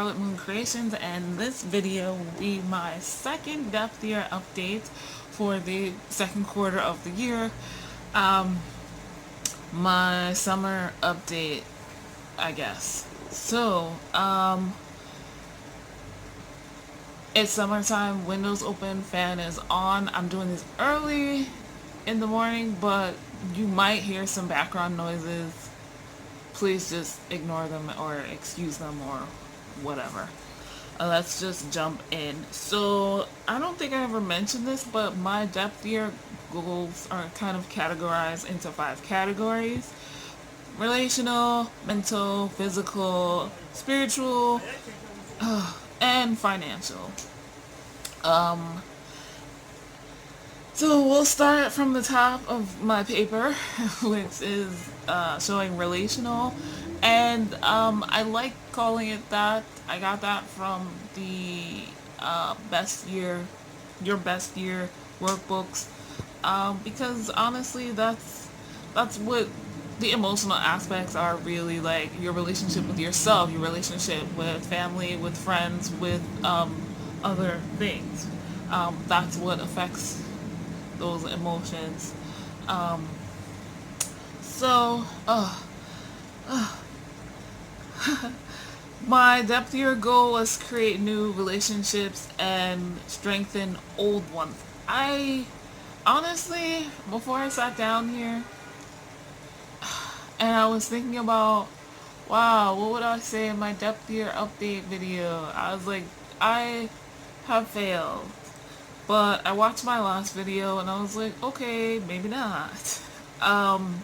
Scarlet Moon Creations, and this video will be my second depth year update for the second quarter of the year. My summer update, I guess. It's summertime, windows open, fan is on. I'm doing this early in the morning, but you might hear some background noises. Please just ignore them or excuse them or whatever. Let's just jump in. So I don't think I ever mentioned this, but my depth year goals are kind of categorized into 5 categories: relational, mental, physical, spiritual, and financial. So we'll start from the top of my paper, which is showing relational, and I like calling it that. I got that from the your best year workbooks, because honestly, that's what the emotional aspects are really like. Your relationship with yourself, your relationship with family, with friends, with other things. That's what affects those emotions. Um, so, my depth year goal was create new relationships and strengthen old ones. I honestly, before I sat down here and I was thinking about, wow, what would I say in my depth year update video? I was like, I have failed. But I watched my last video and I was like, okay, maybe not. Um,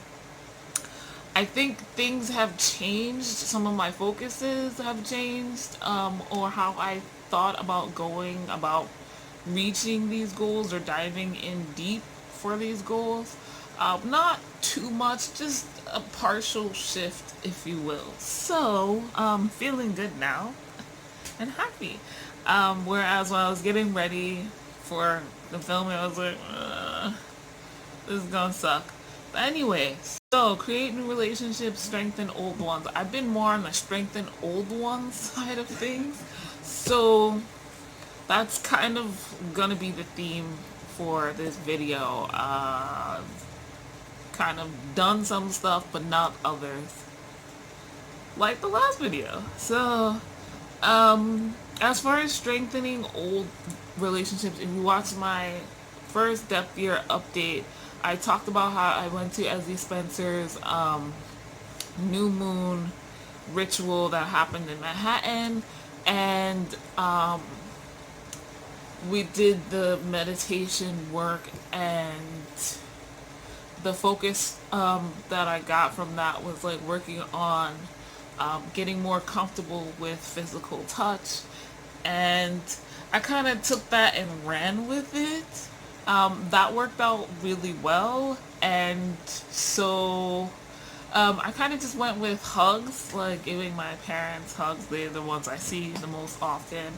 I think things have changed. Some of my focuses have changed, or how I thought about going about reaching these goals or diving in deep for these goals. Not too much, just a partial shift, if you will. So, feeling good now and happy. Whereas when I was getting ready for the filming, I was like, this is gonna suck. But anyway, so create new relationships, strengthen old ones. I've been more on the strengthen old ones side of things. So that's kind of gonna be the theme for this video. Kind of done some stuff, but not others. Like the last video. So, as far as strengthening old relationships, if you watch my first depth year update, I talked about how I went to Ezzy Spencer's new moon ritual that happened in Manhattan, and we did the meditation work, and the focus that I got from that was like working on getting more comfortable with physical touch, and I kind of took that and ran with it. That worked out really well, and so I kind of just went with hugs, like giving my parents hugs. They're the ones I see the most often,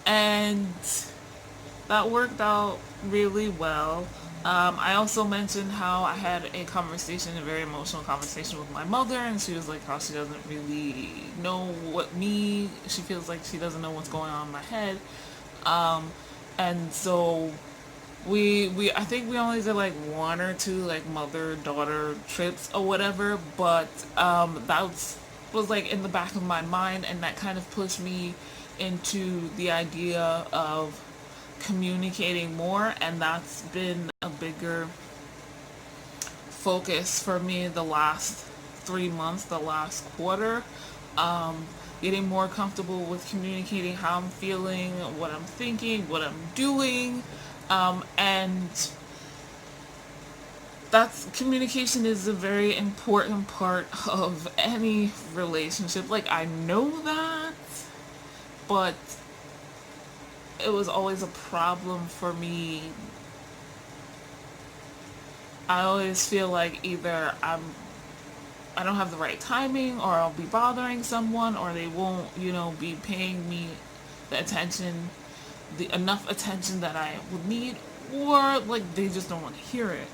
and that worked out really well. I also mentioned how I had a conversation, a very emotional conversation with my mother, and she was like how she doesn't really know she feels like she doesn't know what's going on in my head. And so I think we only did like 1 or 2 like mother-daughter trips or whatever, but was like in the back of my mind, and that kind of pushed me into the idea of communicating more, and that's been a bigger focus for me the last 3 months, the last quarter. Getting more comfortable with communicating how I'm feeling, what I'm thinking, what I'm doing, and communication is a very important part of any relationship. Like, I know that, but it was always a problem for me. I always feel like either I don't have the right timing, or I'll be bothering someone, or they won't, be paying me enough attention that I would need, or like they just don't want to hear it.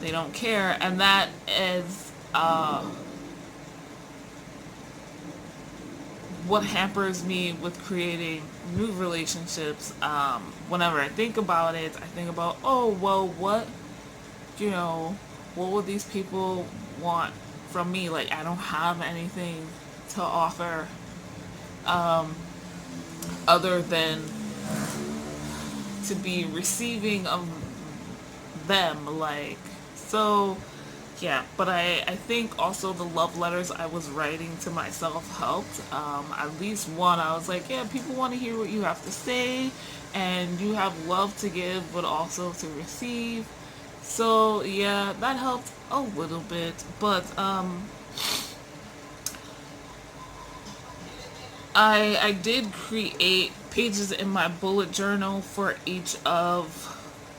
They don't care, and that is what hampers me with creating new relationships. Whenever I think about it, I think about, oh, well, you know, what would these people want from me? Like, I don't have anything to offer other than to be receiving of them. Like, so yeah, but I think also the love letters I was writing to myself helped. At least one, I was like, yeah, people want to hear what you have to say, and you have love to give, but also to receive. So yeah, that helped a little bit. But I did create pages in my bullet journal for each of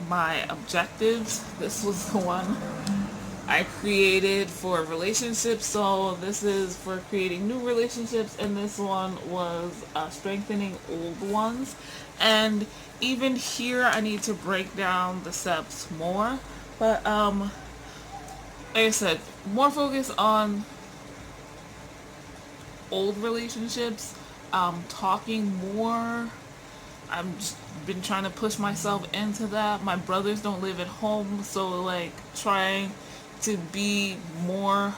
my objectives. This was the one I created for relationships. So this is for creating new relationships, and this one was strengthening old ones. And even here, I need to break down the steps more. But like I said, more focus on old relationships. Talking more. I'm just been trying to push myself into that. My brothers don't live at home, so like trying to be more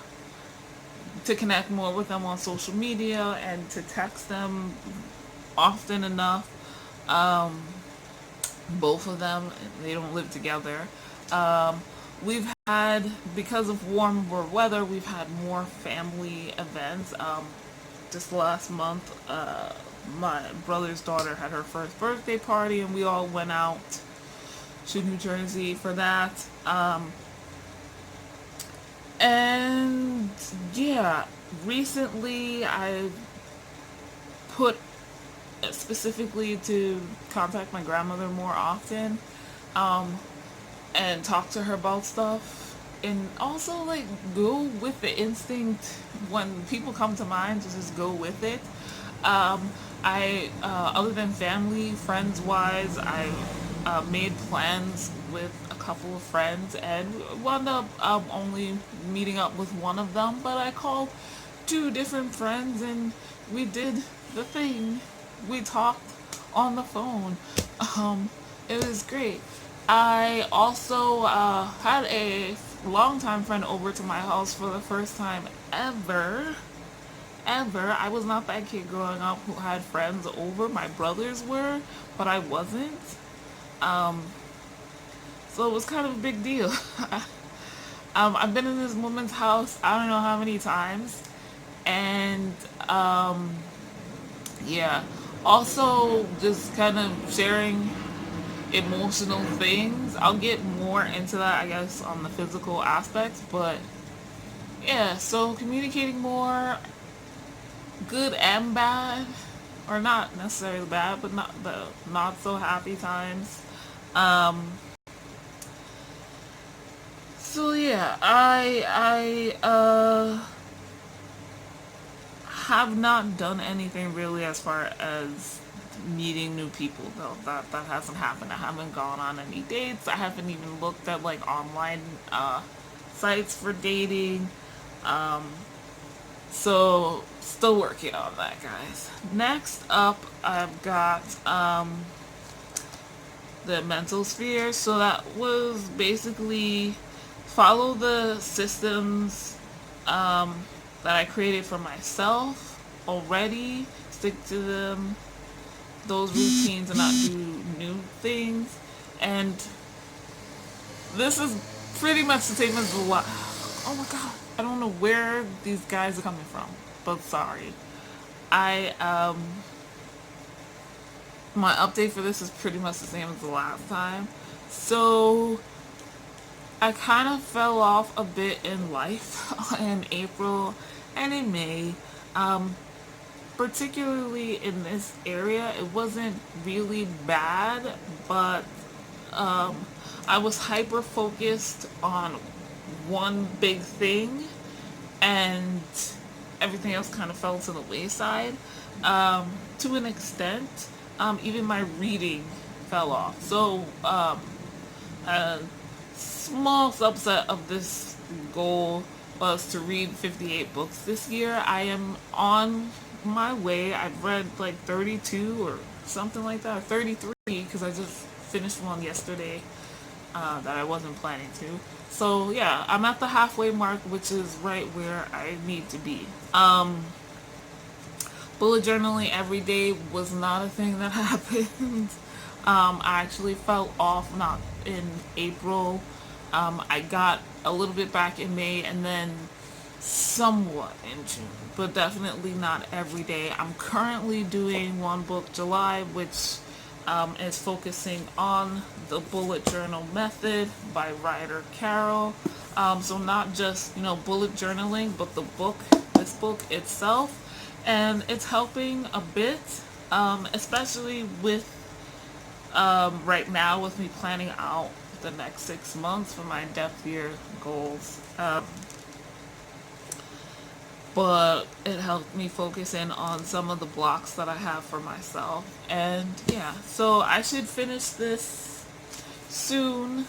to connect more with them on social media and to text them often enough. Both of them, they don't live together. We've had, because of warmer weather, we've had more family events. Just last month, my brother's daughter had her first birthday party, and we all went out to New Jersey for that. And yeah, recently I put specifically to contact my grandmother more often, and talk to her about stuff, and also like go with the instinct when people come to mind to just go with it. I Other than family, friends wise, I made plans with a couple of friends and wound up only meeting up with one of them, but I called two different friends and we did the thing. We talked on the phone. It was great. I also had a longtime friend over to my house for the first time ever. Ever. I was not that kid growing up who had friends over. My brothers were, but I wasn't. So it was kind of a big deal. I've been in this woman's house I don't know how many times, and yeah. Also, just kind of sharing emotional things. I'll get more into that, I guess, on the physical aspects, but yeah, so communicating more, good and bad, or not necessarily bad, but not the not so happy times. Um, so yeah, I have not done anything really as far as meeting new people though. That hasn't happened. I haven't gone on any dates. I haven't even looked at like online sites for dating. So still working on that, guys. Next up, I've got the mental sphere. So that was basically follow the systems that I created for myself already. Stick to them, those routines, and not do new things. And this is pretty much the same as the oh my god, I don't know where these guys are coming from, but sorry. I My update for this is pretty much the same as the last time. So I kind of fell off a bit in life in April and in May. Particularly in this area, it wasn't really bad, but I was hyper focused on one big thing, and everything else kind of fell to the wayside. To an extent, even my reading fell off. So, a small subset of this goal was to read 58 books this year. I am on my way. I've read like 32 or something like that, or 33, because I just finished one yesterday that I wasn't planning to. So yeah, I'm at the halfway mark, which is right where I need to be. Bullet journaling every day was not a thing that happened. I actually fell off not in April. I got a little bit back in May and then somewhat in June, but definitely not every day. I'm currently doing one book July, which is focusing on the bullet journal method by writer Carol. So not just, bullet journaling, but this book itself. And it's helping a bit, especially with right now with me planning out the next 6 months for my depth year goals. But it helped me focus in on some of the blocks that I have for myself. And yeah, so I should finish this soon.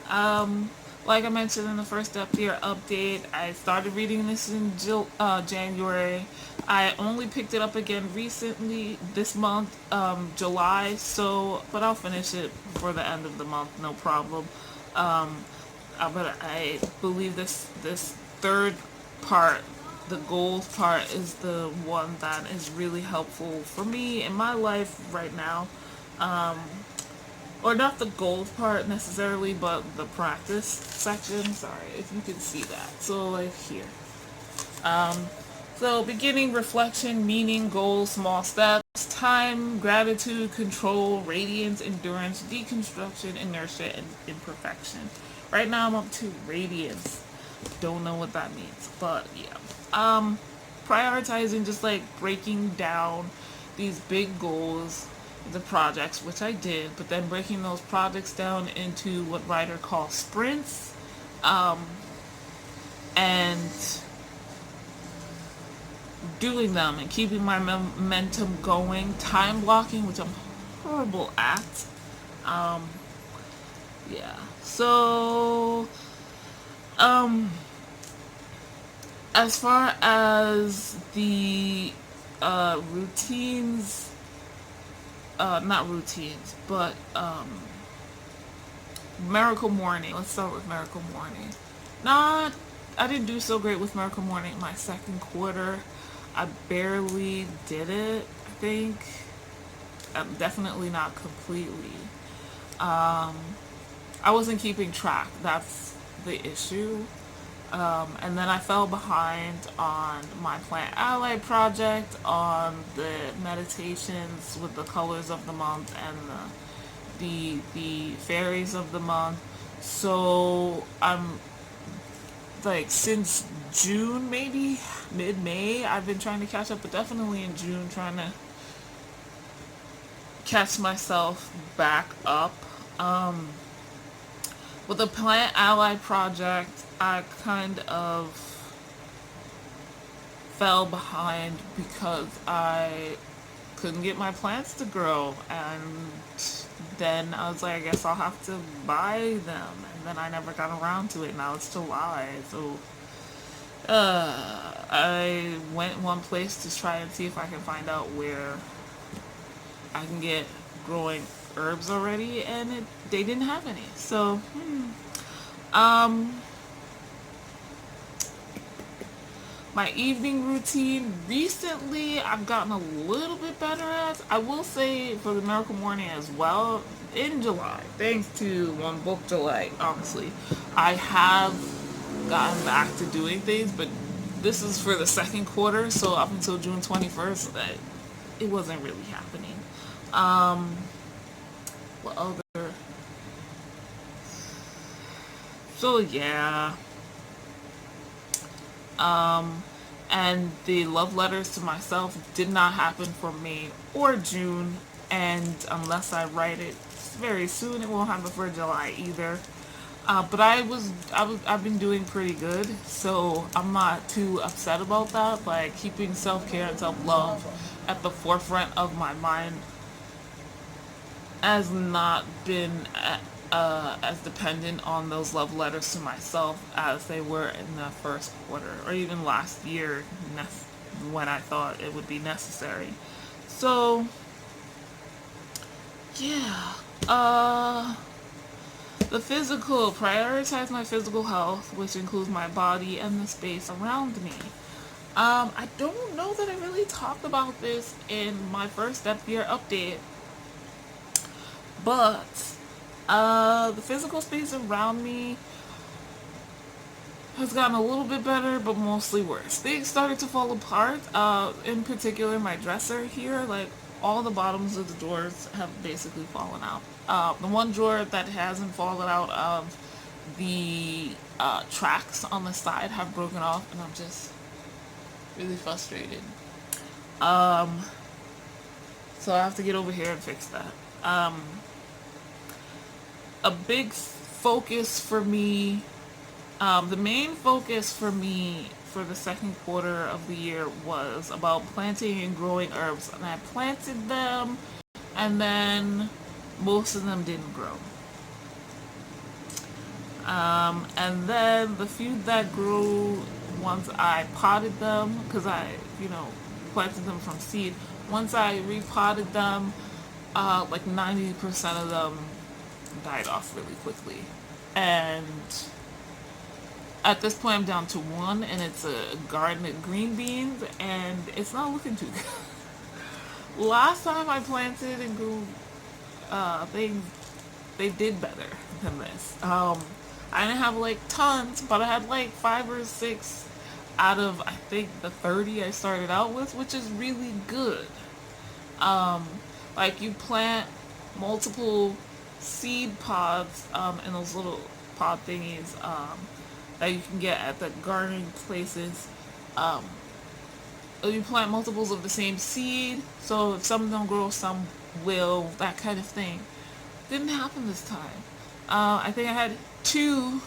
Like I mentioned in the first depth year update, I started reading this in January. I only picked it up again recently this month, July. So, but I'll finish it before the end of the month, no problem. But I believe this third part, the goals part, is the one that is really helpful for me in my life right now. Or not the goals part necessarily, but the practice section. Sorry if you can see that. So like here. So beginning, reflection, meaning, goals, small steps, time, gratitude, control, radiance, endurance, deconstruction, inertia, and imperfection. Right now I'm up to radiance. Don't know what that means, but yeah. Prioritizing, just like breaking down these big goals, the projects, which I did, but then breaking those projects down into what writer calls sprints, and doing them and keeping my momentum going. Time blocking, which I'm horrible at. Yeah. So, as far as the routines, not routines, but Miracle Morning. Let's start with Miracle Morning. I didn't do so great with Miracle Morning in my second quarter. I barely did it, I think. Definitely not completely. I wasn't keeping track. That's the issue. And then I fell behind on my Plant Ally project, on the meditations with the colors of the month and the fairies of the month. So I'm like, since June, maybe mid-May, I've been trying to catch up, but definitely in June trying to catch myself back up. With the Plant Ally project, I kind of fell behind because I couldn't get my plants to grow, and then I was like, I guess I'll have to buy them, and then I never got around to it. Now it's July, so I went one place to try and see if I can find out where I can get growing herbs already, and they didn't have any. So my evening routine, recently I've gotten a little bit better at. I will say, for the Miracle Morning as well, in July, thanks to one book July, honestly, I have gotten back to doing things, but this is for the second quarter, so up until June 21st, it wasn't really happening. What other? So yeah. And the love letters to myself did not happen for May or June, and unless I write it very soon, it won't happen for July either. But I've been doing pretty good, so I'm not too upset about that. Like, keeping self-care and self-love at the forefront of my mind has not been as dependent on those love letters to myself as they were in the first quarter or even last year when I thought it would be necessary. So, yeah. The physical, prioritize my physical health, which includes my body and the space around me. I don't know that I really talked about this in my first step year update, but the physical space around me has gotten a little bit better, but mostly worse. Things started to fall apart. In particular, my dresser here, like all the bottoms of the drawers have basically fallen out. The one drawer that hasn't fallen out of the tracks on the side have broken off, and I'm just really frustrated. Um, so I have to get over here and fix that. A big focus for me, the main focus for me for the second quarter of the year was about planting and growing herbs. And I planted them, and then most of them didn't grow. And then the few that grew, once I potted them, because I, planted them from seed, once I repotted them, like 90% of them died off really quickly. And at this point, I'm down to one, and it's a garden of green beans, and it's not looking too good. Last time I planted and grew things, they did better than this. I didn't have like tons, but I had like 5 or 6 out of I think the 30 I started out with, which is really good. Like you plant multiple seed pods in those little pod thingies that you can get at the gardening places. You plant multiples of the same seed, so if some don't grow, some will, that kind of thing. Didn't happen this time. I think I had 2,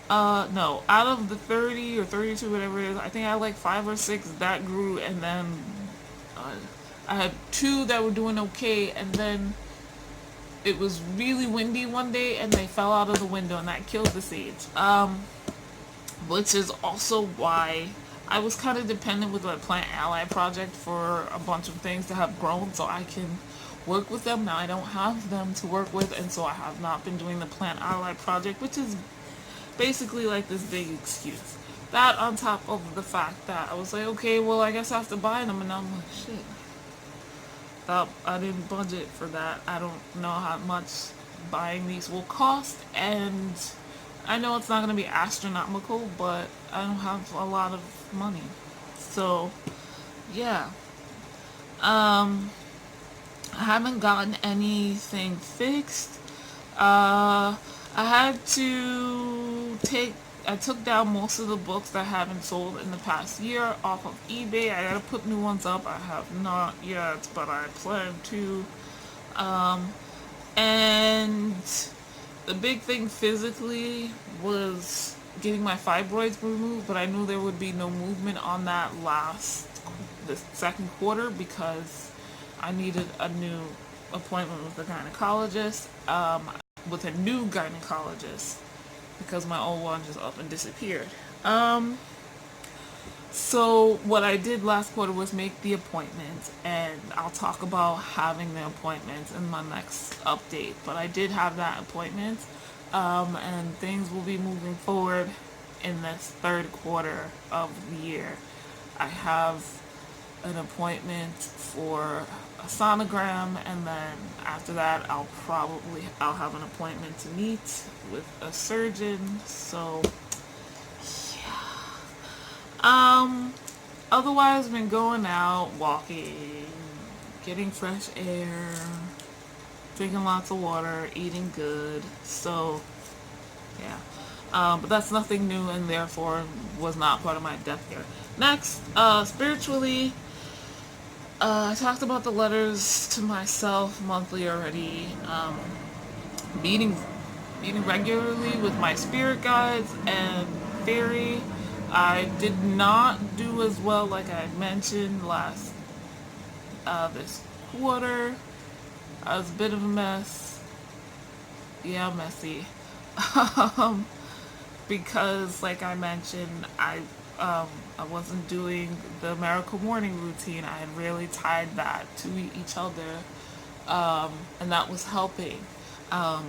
no, out of the 30 or 32, whatever it is, I think I had like 5 or 6 that grew, and then I had 2 that were doing okay, and then it was really windy one day, and they fell out of the window, and that killed the seeds. Which is also why I was kind of dependent with the Plant Ally project for a bunch of things to have grown so I can work with them. Now I don't have them to work with, and so I have not been doing the Plant Ally project, which is basically like this big excuse. That on top of the fact that I was like, okay, well, I guess I have to buy them, and I'm like, shit. I didn't budget for that. I don't know how much buying these will cost, and I know it's not going to be astronomical, but I don't have a lot of money. So, yeah. I haven't gotten anything fixed. I took down most of the books that haven't sold in the past year off of eBay. I gotta put new ones up. I have not yet, but I plan to. And the big thing physically was getting my fibroids removed, but I knew there would be no movement on that the second quarter because I needed a new appointment with a gynecologist, with a new gynecologist, because my old one just up and disappeared. So what I did last quarter was make the appointment, and I'll talk about having the appointment in my next update. But I did have that appointment, and things will be moving forward in this third quarter of the year. I have an appointment for a sonogram, and then after that I'll have an appointment to meet with a surgeon. So otherwise I've been going out, walking, getting fresh air, drinking lots of water, eating good. So yeah. But that's nothing new, and therefore was not part of my death year. Next, spiritually, I talked about the letters to myself monthly already. Meeting regularly with my spirit guides and fairy. I did not do as well, like I mentioned this quarter. I was a bit of a mess. Yeah, messy. Because, like I mentioned, I I wasn't doing the miracle morning routine. I had really tied that to each other, and that was helping. Um,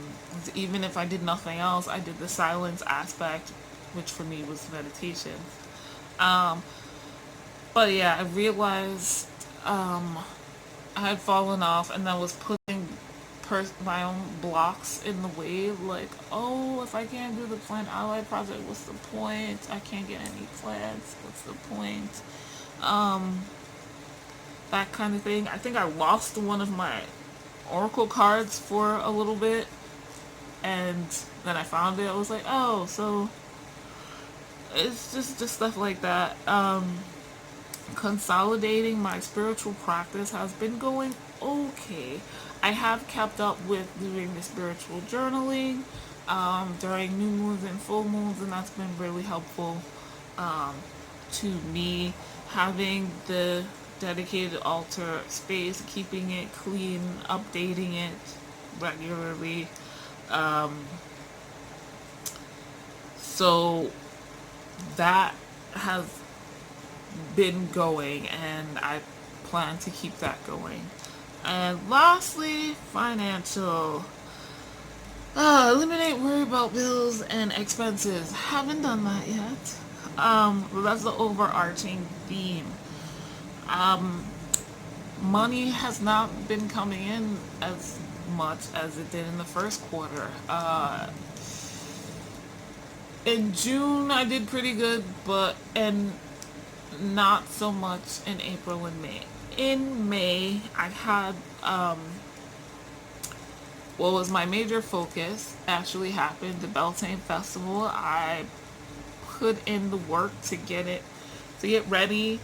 Even if I did nothing else, I did the silence aspect, which for me was meditation. Um, but yeah, I realized I had fallen off, and I was putting my own blocks in the way. Like, oh, if I can't do the plant ally project, what's the point? I can't get any plants. What's the point? Um, that kind of thing. I think I lost one of my oracle cards for a little bit, and then I found it. I was like, oh, so it's just stuff like that. Consolidating my spiritual practice has been going okay. I have kept up with doing the spiritual journaling during new moons and full moons, and that's been really helpful um, to me. Having the dedicated altar space, keeping it clean, updating it regularly. Um, so that has been going, and I plan to keep that going. And lastly, financial. Eliminate worry about bills and expenses. Haven't done that yet. That's the overarching theme. Um, Money has not been coming in as much as it did in the first quarter. In June, I did pretty good, but and not so much in April and May. In May, I had what was my major focus actually happened, the Beltane Festival. I put in the work to get ready,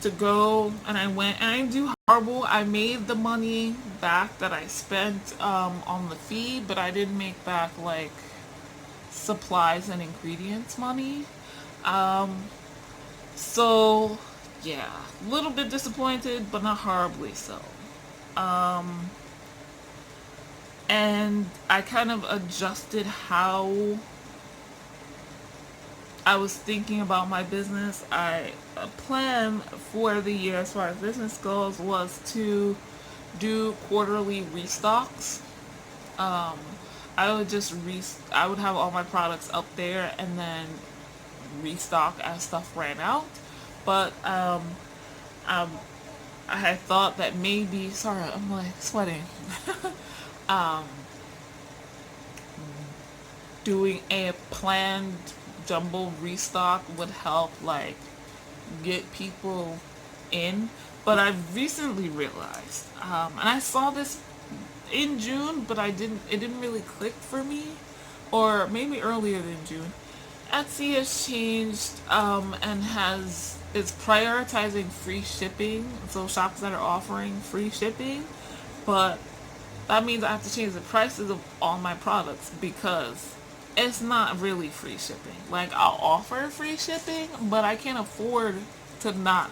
to go, and I went, and I didn't do horrible. I made the money back that I spent on the fee, but I didn't make back like supplies and ingredients money. So yeah, a little bit disappointed, but not horribly so. And I kind of adjusted how I was thinking about my business. A plan for the year as far as business goes was to do quarterly restocks. Um, I would have all my products up there and then restock as stuff ran out. But um, I had thought that maybe, sorry, I'm like sweating. um, Doing a planned jumbo restock would help like get people in. But I've recently realized, and I saw this in June, but it didn't really click for me, or maybe earlier than June. Etsy has changed and is prioritizing free shipping, so shops that are offering free shipping, but that means I have to change the prices of all my products because it's not really free shipping. Like, I'll offer free shipping, but I can't afford to not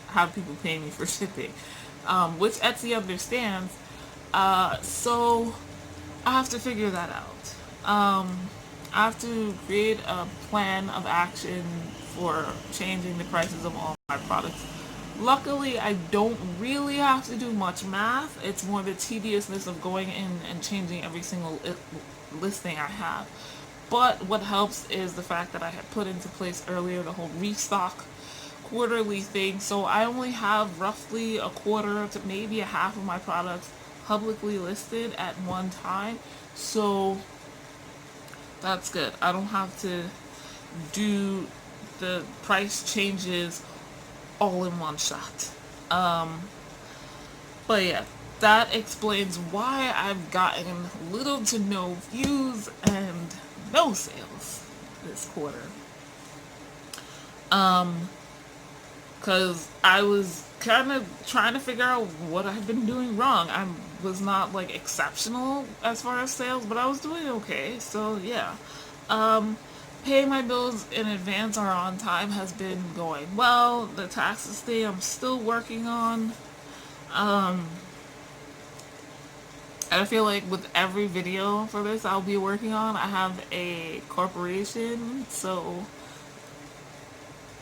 have people pay me for shipping, which Etsy understands. So I have to figure that out. I have to create a plan of action for changing the prices of all my products. Luckily, I don't really have to do much math. It's more the tediousness of going in and changing every single listing I have. But what helps is the fact that I had put into place earlier the whole restock quarterly thing. So I only have roughly a quarter to maybe a half of my products publicly listed at one time. So that's good. I don't have to do the price changes all in one shot. But yeah, that explains why I've gotten little to no views and no sales this quarter. Because I was kind of trying to figure out what I've been doing wrong. I was not like exceptional as far as sales, but I was doing okay. So yeah. Paying my bills in advance or on time has been going well. The taxes thing I'm still working on. I feel like with every video for this I'll be working on, I have a corporation, so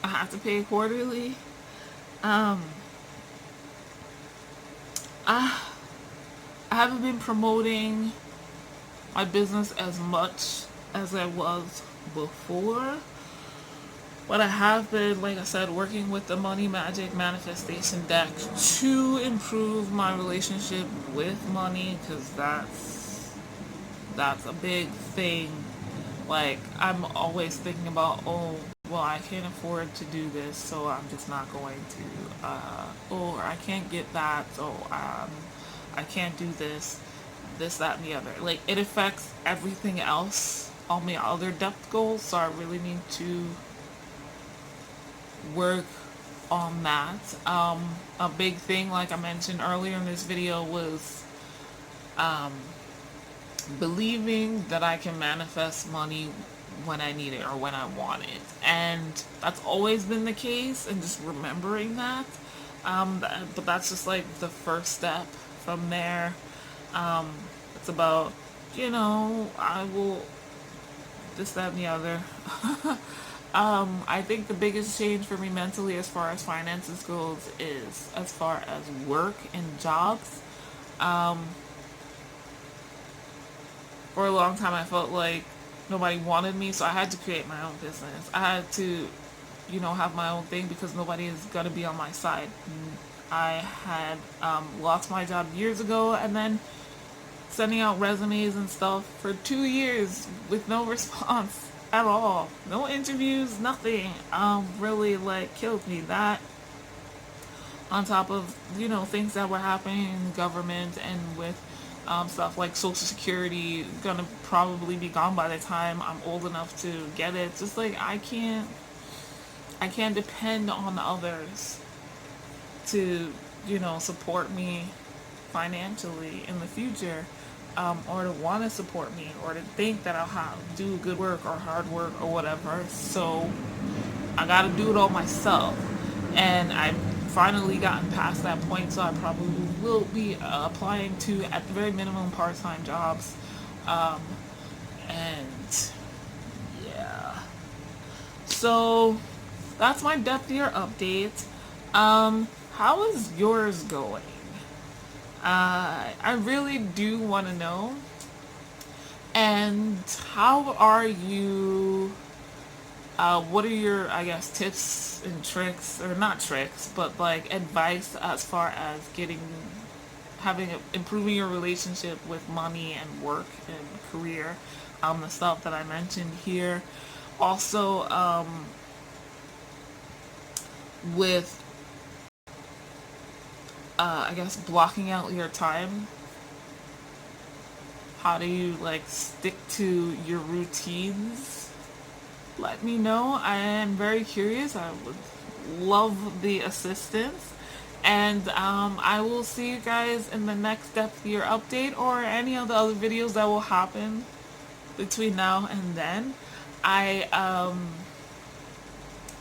I have to pay quarterly. Um, I I haven't been promoting my business as much as I was before. But I have been, like I said, working with the Money Magic Manifestation deck to improve my relationship with money, because that's a big thing. Like, I'm always thinking about, oh, well, I can't afford to do this, so I'm just not going to. Or I can't get that, so I can't do this, that, and the other. Like, it affects everything else, all my other depth goals, so I really need to work on that. A big thing, like I mentioned earlier in this video, was um, believing that I can manifest money when I need it or when I want it. And that's always been the case, and just remembering that. But that's just like the first step. From there, it's about, I will this, that, and the other. I think the biggest change for me mentally as far as finances goes is as far as work and jobs. Um, for a long time, I felt like nobody wanted me, so I had to create my own business. I had to, have my own thing because nobody is going to be on my side. I had lost my job years ago, and then sending out resumes and stuff for 2 years with no response at all. No interviews, nothing. Really like killed me. That on top of, things that were happening in government and with stuff like Social Security gonna probably be gone by the time I'm old enough to get it. Just like I can't depend on others to, support me financially in the future, or to want to support me, or to think that I'll do good work or hard work or whatever. So I got to do it all myself, and I've finally gotten past that point. So I probably will be applying to, at the very minimum, part-time jobs, and yeah. So that's my depth year update. How is yours going? I really do want to know. And how are you? What are your, I guess, tips and tricks, or not tricks, but like advice as far as improving your relationship with money and work and career? The stuff that I mentioned here. Also, with I guess blocking out your time. How do you like stick to your routines? Let me know. I am very curious. I would love the assistance. And I will see you guys in the next Depth Year update, or any of the other videos that will happen between now and then. I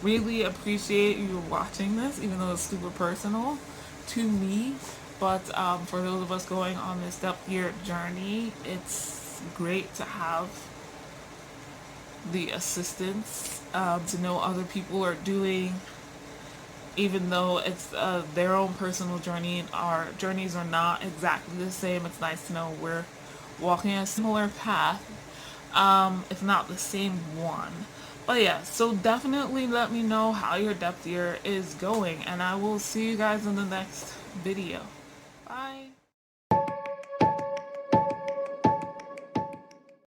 really appreciate you watching this, even though it's super personal to me. But for those of us going on this Depth Year journey, it's great to have the assistance, to know other people are doing, even though it's their own personal journey and our journeys are not exactly the same. It's nice to know we're walking a similar path, if not the same one. But yeah, so definitely let me know how your depth year is going, and I will see you guys in the next video. Bye.